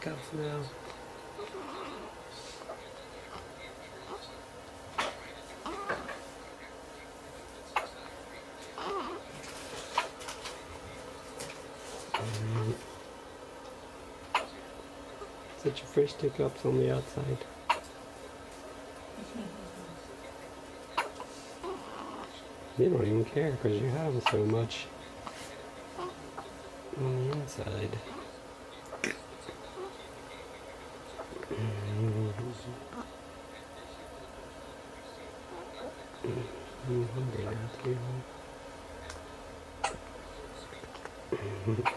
hiccups now. Such your first hiccups on the outside. You don't even care because you have so much on the inside. I'm hungry now too.